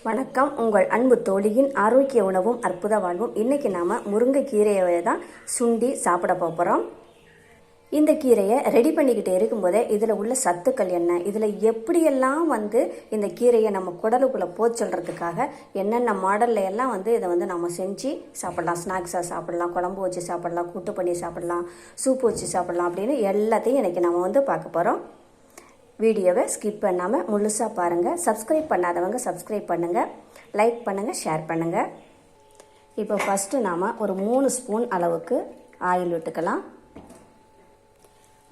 வணக்கம். உங்கள் அன்பு தோழியின் ஆரோக்கிய உணவும் அற்புத வாழ்வும். இன்றைக்கி நாம் முருங்கைக்கீரையை தான் சுண்டி சாப்பிட போகிறோம். இந்த கீரையை ரெடி பண்ணிக்கிட்டு இருக்கும்போதே இதில் உள்ள சத்துக்கள் என்ன, இதில் எப்படியெல்லாம் இந்த கீரையை நம்ம குடலுக்குள்ளே சொல்கிறதுக்காக என்னென்ன மாடலில் எல்லாம் இதை நம்ம செஞ்சு சாப்பிட்லாம். ஸ்நாக்ஸாக சாப்பிட்லாம், குழம்பு வச்சு சாப்பிட்லாம், கூட்டு பண்ணி சாப்பிட்லாம், சூப்பு வச்சு சாப்பிட்லாம் அப்படின்னு எல்லாத்தையும் இன்றைக்கி நம்ம பார்க்க போகிறோம். வீடியோவை ஸ்கிப் பண்ணாமல் முழுசாக பாருங்கள். சப்ஸ்கிரைப் பண்ணாதவங்க சப்ஸ்கிரைப் பண்ணுங்கள், லைக் பண்ணுங்கள், ஷேர் பண்ணுங்கள். இப்போ ஃபஸ்ட்டு நாம் ஒரு 3 ஸ்பூன் அளவுக்கு ஆயில் விட்டுக்கலாம்.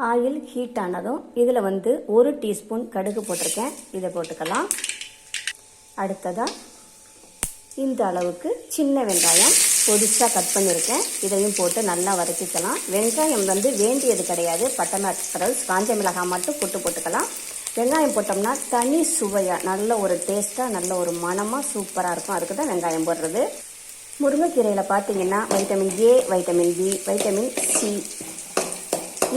ஆயில் ஹீட் ஆனதும் இதில் 1 டீஸ்பூன் கடுகு போட்டிருக்கேன், இதை போட்டுக்கலாம். அடுத்ததாக இந்த அளவுக்கு சின்ன வெங்காயம் பொடிசாக கட் பண்ணியிருக்கேன், இதையும் போட்டு நல்லா வதக்கிக்கலாம். வெங்காயம் வேண்டியது கிடையாது, பட்டை காஞ்ச மிளகாய் மட்டும் போட்டுக்கலாம். வெங்காயம் போட்டோம்னா தனி சுவையாக நல்ல ஒரு டேஸ்ட்டாக நல்ல ஒரு மணமாக சூப்பராக இருக்கும். அதுக்கு தான் வெங்காயம் போடுறது. முருங்கைக்கீரையில் பார்த்தீங்கன்னா vitamin A, vitamin B, vitamin C,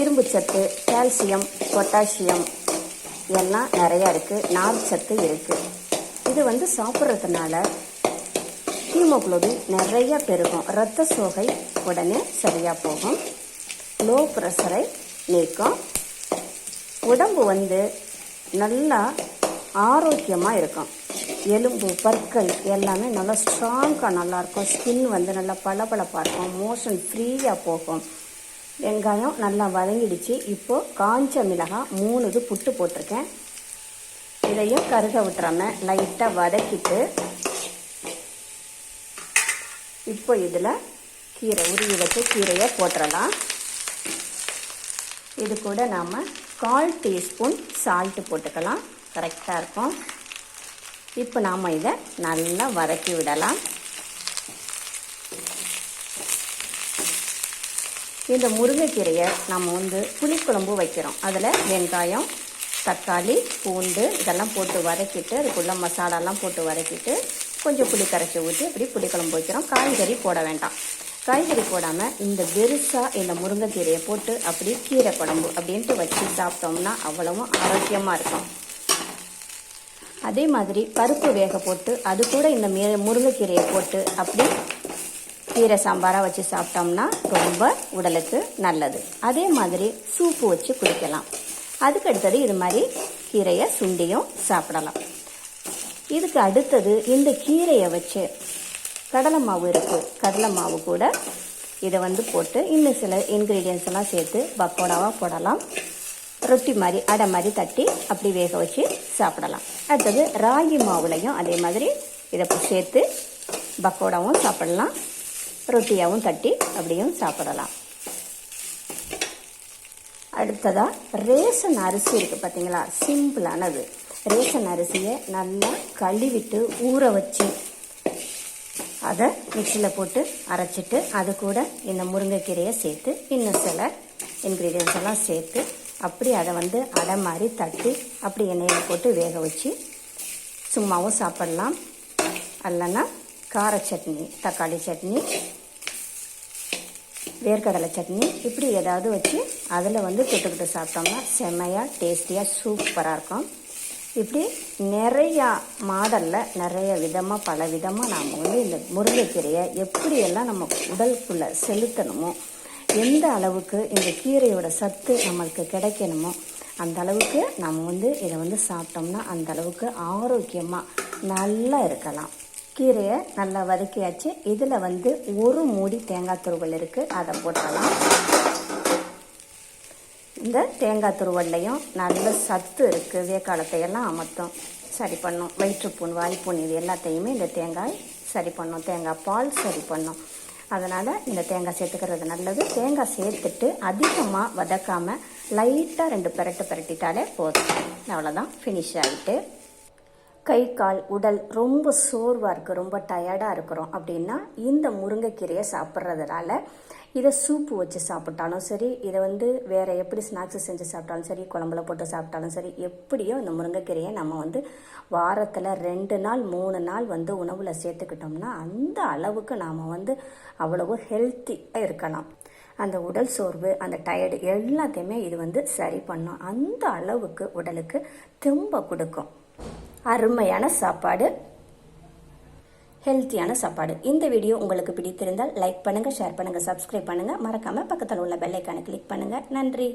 இரும்பு சத்து, கால்சியம், பொட்டாசியம் எல்லாம் நிறையா இருக்குது. நார் சத்து இருக்குது. இது சாப்பிட்றதுனால ஹீமோகுளோபின் நிறைய பெருகும், இரத்த சோகை உடனே சரியாக போகும், லோ ப்ரெஷரை நீக்கும், உடம்பு நல்லா ஆரோக்கியமாக இருக்கும், எலும்பு பற்கள் எல்லாமே நல்லா ஸ்ட்ராங்காக நல்லாயிருக்கும், ஸ்கின் நல்லா பளபளப்பாக இருக்கும், மோஷன் ஃப்ரீயாக போகும். வெங்காயம் நல்லா வதங்கிடுச்சு. இப்போது காஞ்ச மிளகாய் 3 புட்டு போட்டிருக்கேன், இதையும் கருக விட்டுறாம லைட்டாக வதக்கிட்டு இப்போ இதில் கீரை உருவி வச்ச கீரையை போட்டுடலாம். இது கூட நாம் 1/4 டீஸ்பூன் சால்ட்டு போட்டுக்கலாம், கரெக்டாக இருக்கும். இப்போ நாம் இதை நல்லா வதக்கி விடலாம். இந்த முருங்கைக்கீரையை நம்ம புளிக்குழம்பு வைக்கிறோம். அதில் வெங்காயம், தக்காளி, பூண்டு இதெல்லாம் போட்டு வதக்கிட்டு அதுக்குள்ள மசாலாலாம் போட்டு வதக்கிட்டு கொஞ்சம் புளி கரைச்சி ஊற்றி அப்படி புளிக்குழம்பு வைக்கிறோம். காய்கறி போட வேண்டாம். காய்கறி போடாமல் இந்த பெருசாக இந்த முருங்கைக்கீரையை போட்டு அப்படி கீரை குழம்பு அப்படின்ட்டு வச்சு சாப்பிட்டோம்னா அவ்வளவும் ஆரோக்கியமாக இருக்கும். அதே மாதிரி பருப்பு வேக போட்டு அது கூட இந்த முருங்கைக்கீரையை போட்டு அப்படி கீரை சாம்பாராக வச்சு சாப்பிட்டோம்னா ரொம்ப உடலுக்கு நல்லது. அதே மாதிரி சூப்பு வச்சு குடிக்கலாம். அதுக்கு அடுத்தது இது மாதிரி கீரையை சுண்டியும் சாப்பிடலாம். இதுக்கு அடுத்தது இந்த கீரையை வச்சு கடலை மாவு இருக்குது, கடலை மாவு கூட இதை போட்டு இன்னும் சில இன்க்ரீடியன்ஸ் எல்லாம் சேர்த்து பக்கோடாவாக போடலாம். ரொட்டி மாதிரி அடை மாதிரி தட்டி அப்படி வேக வச்சு சாப்பிடலாம். அடுத்தது ராகி மாவுலையும் அதே மாதிரி இதை சேர்த்து பக்கோடாவும் சாப்பிடலாம், ரொட்டியாகவும் தட்டி அப்படியும் சாப்பிடலாம். அடுத்ததாக ரேஷன் அரிசி இருக்குது பார்த்தீங்களா, சிம்பிளானது. ரேஷன் அரிசியை நல்லா கழுவிட்டு ஊற வச்சு அதை மிக்சியில் போட்டு அரைச்சிட்டு அது கூட இந்த முருங்கைக்கீரையை சேர்த்து இன்னும் சில இன்க்ரீடியன்ஸ் எல்லாம் சேர்த்து அப்படி அதை அடை மாதிரி தட்டி அப்படி எண்ணெயில் போட்டு வேக வச்சு சும்மாவும் சாப்பிடலாம். இல்லைன்னா கார சட்னி, தக்காளி சட்னி, வேர்க்கடலை சட்னி இப்படி ஏதாவது வச்சு அதில் தொட்டுக்கிட்டு சாப்பிட்டோம்னா செம்மையாக டேஸ்டியாக சூப்பராக இருக்கும். இப்படி நிறையா மாடலில் நிறைய விதமாக பல விதமாக நாம் இந்த முருங்கைக்கீரையை எப்படியெல்லாம் நம்ம உடலுக்குள்ளே செலுத்தணுமோ, எந்த அளவுக்கு இந்த கீரையோட சத்து நம்மளுக்கு கிடைக்கணுமோ அந்த அளவுக்கு நம்ம இதை சாப்பிட்டோம்னா அந்த அளவுக்கு ஆரோக்கியமாக நல்லா இருக்கலாம். கீரையை நல்லா வதக்கியாச்சு. இதில் 1 மூடி தேங்காய் துருவல் இருக்குது, அதை போட்டலாம். இந்த தேங்காய் துருவல்லையும் நல்ல சத்து இருக்குது. வேக்காலத்தையெல்லாம் அமர்த்தம் சரி பண்ணும், வயிற்றுப்புண், வாய்ப்புண் இது எல்லாத்தையுமே இந்த தேங்காய் சரி பண்ணும், தேங்காய் பால் சரி பண்ணும். அதனால் இந்த தேங்காய் சேர்த்துக்கிறது நல்லது. தேங்காய் சேர்த்துட்டு அதிகமாக வதக்காமல் லைட்டாக 2 பெரட்டு பெரட்டிட்டாலே போதும். அவ்வளோதான், ஃபினிஷ் ஆகிட்டு. கை கால் உடல் ரொம்ப சோர்வாக இருக்குது, ரொம்ப டயர்டாக இருக்கிறோம் அப்படின்னா இந்த முருங்கைக்கீரையை சாப்பிட்றதுனால இதை சூப்பு வச்சு சாப்பிட்டாலும் சரி, இதை வேறு எப்படி ஸ்நாக்ஸ் செஞ்சு சாப்பிட்டாலும் சரி, குழம்புல போட்டு சாப்பிட்டாலும் சரி, எப்படியோ இந்த முருங்கைக்கீரையை நம்ம வாரத்தில் 2 நாள் 3 நாள் உணவில் சேர்த்துக்கிட்டோம்னா அந்த அளவுக்கு நாம் அவ்வளவு ஹெல்த்தியாக இருக்கலாம். அந்த உடல் சோர்வு, அந்த டயர்டு எல்லாத்தையுமே இது சரி பண்ணும். அந்த அளவுக்கு உடலுக்கு தெம்பை கொடுக்கும். அருமையான சாப்பாடு. ஹெல்த்தியான சாப்பாடு. இந்த வீடியோ உங்களுக்கு பிடித்திருந்தால் லைக் பண்ணுங்கள், ஷேர் பண்ணுங்கள், சப்ஸ்கிரைப் பண்ணுங்கள். மறக்காமல் பக்கத்தில் உள்ள பெல் ஐக்கானை கிளிக் பண்ணுங்கள். நன்றி.